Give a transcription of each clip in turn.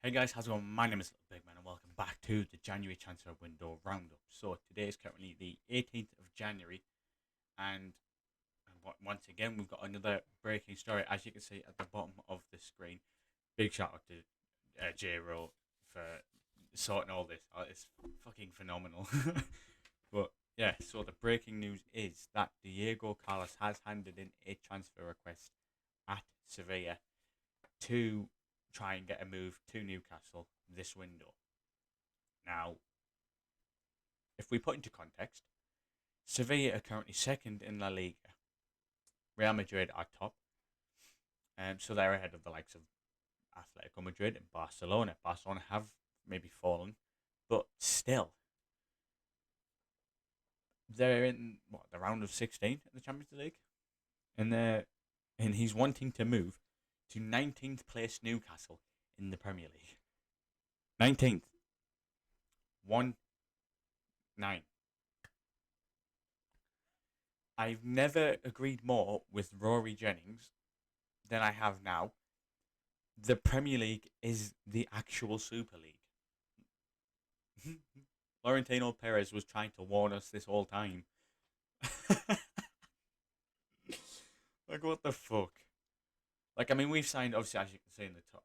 Hey guys, how's it going? My name is Little Big Man and welcome back to the January transfer window roundup. So today is currently the 18th of January and once again we've got another breaking story as you can see at the bottom of the screen. Big shout out to J-Ro for sorting all this out. It's fucking phenomenal. But yeah, so the breaking news is that Diego Carlos has handed in a transfer request at Sevilla to try and get a move to Newcastle this window. Now, if we put into context, Sevilla are currently second in La Liga. Real Madrid are top, so they're ahead of the likes of Atletico Madrid and Barcelona. Barcelona have maybe fallen, but still, they're in the round of 16 in the Champions League, and he's wanting to move to 19th place Newcastle in the Premier League. 19th. 1-9. I've never agreed more with Rory Jennings than I have now. The Premier League is the actual Super League. Florentino Perez was trying to warn us this whole time. Like, what the fuck? Like, I mean, we've signed, obviously, as you can see in the top.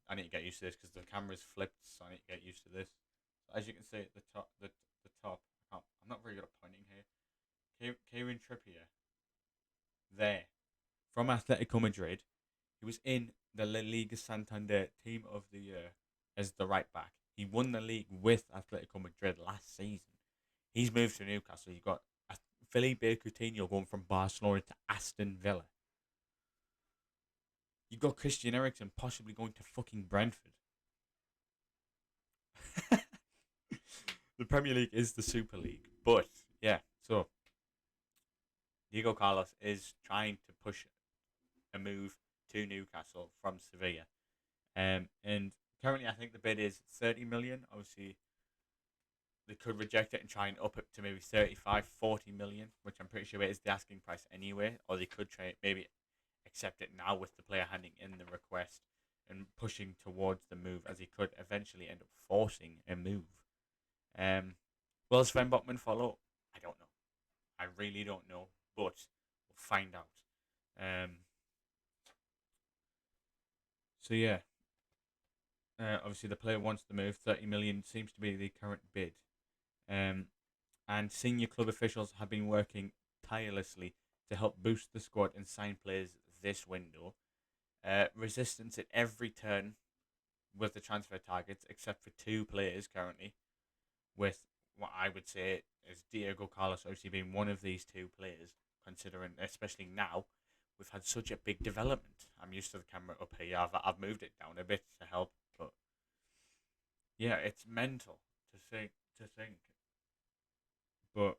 I need to get used to this because the camera's flipped, so I need to get used to this. So as you can see at the top, the top. I'm not very good at pointing here. Kieran Trippier, there, from Atletico Madrid. He was in the La Liga Santander Team of the Year as the right back. He won the league with Atletico Madrid last season. He's moved to Newcastle. You've got Felipe Coutinho going from Barcelona to Aston Villa. You've got Christian Eriksen possibly going to fucking Brentford. The Premier League is the Super League. But, yeah, so Diego Carlos is trying to push a move to Newcastle from Sevilla. And currently, I think the bid is 30 million. Obviously, they could reject it and try and up it to maybe 35, 40 million, which I'm pretty sure is the asking price anyway. Or they could try maybe accept it now with the player handing in the request and pushing towards the move, as he could eventually end up forcing a move. Will Sven Botman follow? I don't know. I really don't know, but we'll find out. So yeah, obviously the player wants to move. 30 million seems to be the current bid. And senior club officials have been working tirelessly to help boost the squad and sign players this window. Resistance at every turn with the transfer targets, except for two players currently, with what I would say is Diego Carlos obviously being one of these two players, considering, especially now, we've had such a big development. I'm used to the camera up here. I've moved it down a bit to help, but yeah, it's mental to think. But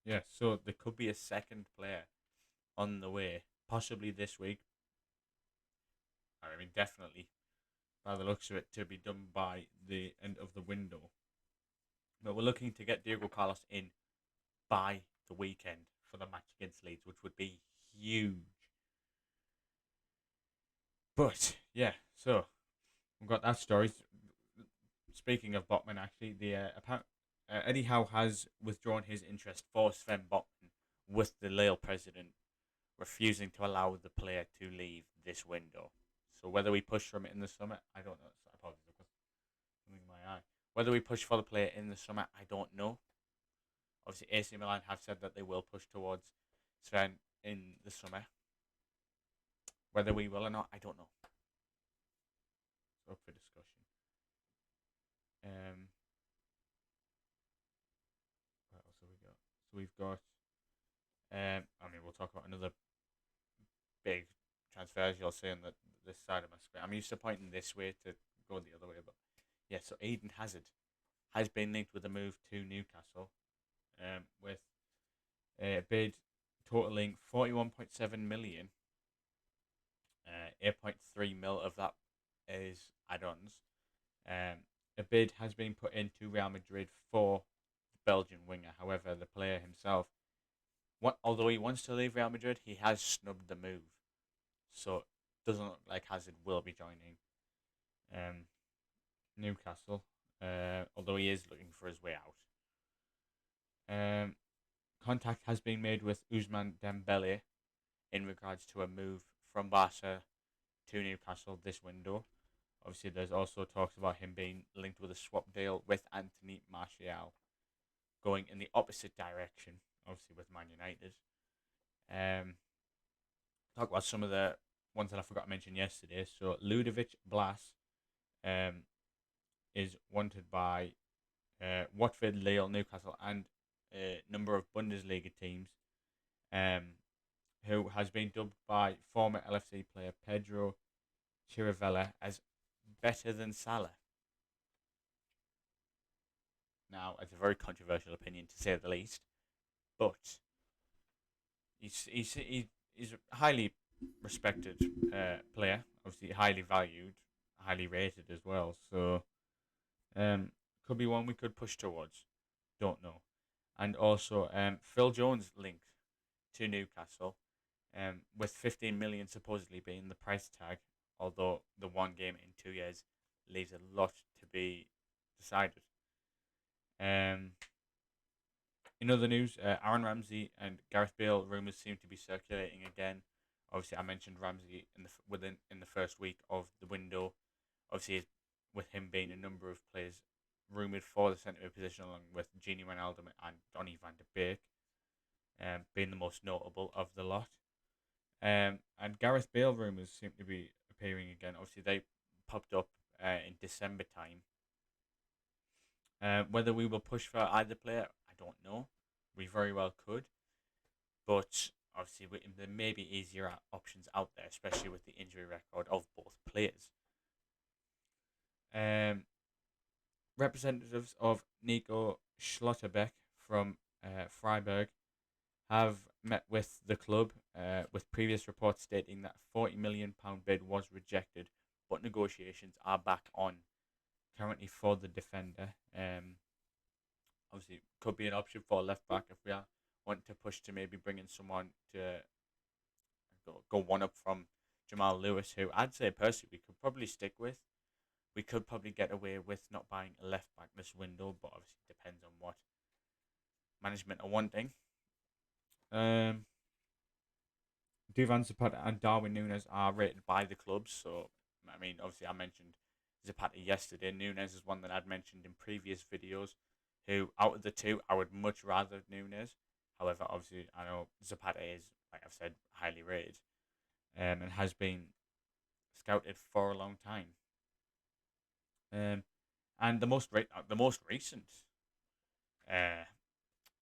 yeah, so there could be a second player on the way, possibly this week. I mean, definitely, by the looks of it, to be done by the end of the window. But we're looking to get Diego Carlos in by the weekend for the match against Leeds, which would be huge. But yeah, so we've got that story. Speaking of Botman, actually, the Eddie Howe has withdrawn his interest for Sven Botman, with the Lille president refusing to allow the player to leave this window. So whether we push for him in the summer, I don't know. I apologize, I've got something in my eye. Whether we push for the player in the summer, I don't know. Obviously, AC Milan have said that they will push towards Sven in the summer. Whether we will or not, I don't know. It's up for discussion. What else have we got? So we've got. I mean, we'll talk about another big transfer, as you'll see on this side of my screen. I'm used to pointing this way to go the other way, but yeah. So Eden Hazard has been linked with a move to Newcastle, with a bid totaling 41.7 million. 8.3 mil of that is add-ons. A bid has been put into Real Madrid for the Belgian winger. However, the player himself, although he wants to leave Real Madrid, he has snubbed the move. So it doesn't look like Hazard will be joining. Newcastle, although he is looking for his way out. Um, Contact has been made with Ousmane Dembele in regards to a move from Barca to Newcastle this window. Obviously, there's also talks about him being linked with a swap deal with Anthony Martial, going in the opposite direction, obviously with Man United. Um, talk about some of the ones that I forgot to mention yesterday. So Ludovic Blas um, is wanted by Watford, Lille, Newcastle, and a number of Bundesliga teams. Um, who has been dubbed by former LFC player Pedro Chirivella as better than Salah. Now, it's a very controversial opinion to say the least, but he's a highly respected player, obviously highly valued, highly rated as well. So, could be one we could push towards. Don't know. And also, Phil Jones linked to Newcastle, with 15 million supposedly being the price tag. Although the one game in 2 years leaves a lot to be decided. Um, in other news, Aaron Ramsey and Gareth Bale rumours seem to be circulating again. Obviously, I mentioned Ramsey in the first week of the window. Obviously, with him being a number of players rumoured for the centre position, along with Gini Wijnaldum and Donny van de Beek, being the most notable of the lot. And Gareth Bale rumours seem to be appearing again. Obviously, they popped up in December time. Whether we will push for either player, I don't know. We very well could, but obviously there may be easier options out there, especially with the injury record of both players. Um, Representatives of Nico Schlotterbeck from Freiburg have met with the club, with previous reports stating that a £40 million bid was rejected, but negotiations are back on currently for the defender. Obviously, could be an option for left back if we are want to push to maybe bring in someone to go one up from Jamal Lewis, who I'd say personally we could probably stick with. We could probably get away with not buying a left back this window, but obviously it depends on what management are wanting. Duvan Zapata and Darwin Núñez are rated by the clubs. So, I mean, obviously, I mentioned Zapata yesterday. Núñez is one that I'd mentioned in previous videos. Who, out of the two, I would much rather Núñez. However, obviously, I know Zapata is, like I've said, highly rated, and has been scouted for a long time. And the most recent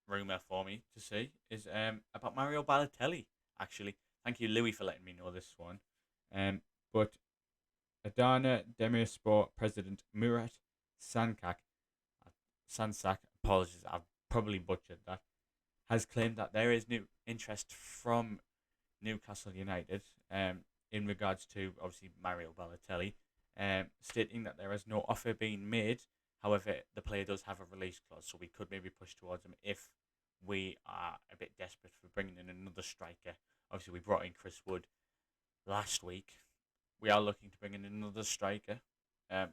rumor for me to see is about Mario Balotelli. Actually, thank you, Louis, for letting me know this one. But Adana Demirspor president Murat Sansak, apologies, I've probably butchered that, has claimed that there is new interest from Newcastle United in regards to obviously Mario Balotelli, stating that there is no offer being made. However, the player does have a release clause, so we could maybe push towards him if we are a bit desperate for bringing in another striker. Obviously, we brought in Chris Wood last week. We are looking to bring in another striker,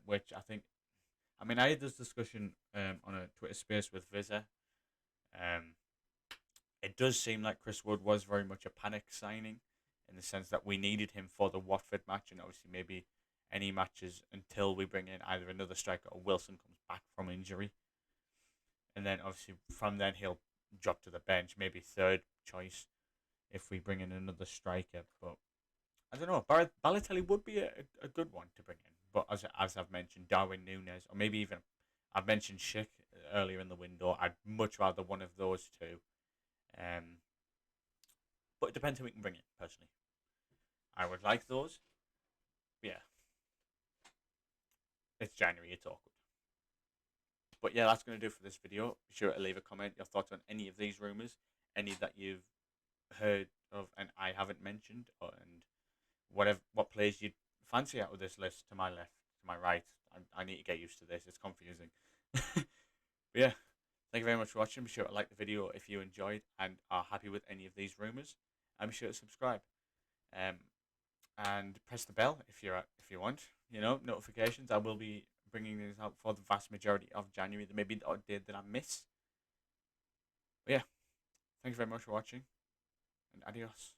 which I had this discussion on a Twitter space with Visa. It does seem like Chris Wood was very much a panic signing in the sense that we needed him for the Watford match, and obviously maybe any matches until we bring in either another striker or Wilson comes back from injury. And then obviously from then he'll drop to the bench, maybe third choice if we bring in another striker. But I don't know. Balotelli would be a good one to bring in. But as I've mentioned, Darwin Núñez, or maybe even I've mentioned Schick earlier in the window. I'd much rather one of those two. But it depends who we can bring in, personally. I would like those. But yeah. It's January, it's awkward. But yeah, that's going to do for this video. Be sure to leave a comment, your thoughts on any of these rumours, any that you've heard of and I haven't mentioned, and what players you'd fancy out of this list. To my left, to my right. I need to get used to this. It's confusing. But yeah, thank you very much for watching. Be sure to like the video if you enjoyed and are happy with any of these rumours, and be sure to subscribe. And press the bell if you want. Notifications. I will be bringing this out for the vast majority of January. There may be the odd day that I miss. But yeah, thank you very much for watching, and adios.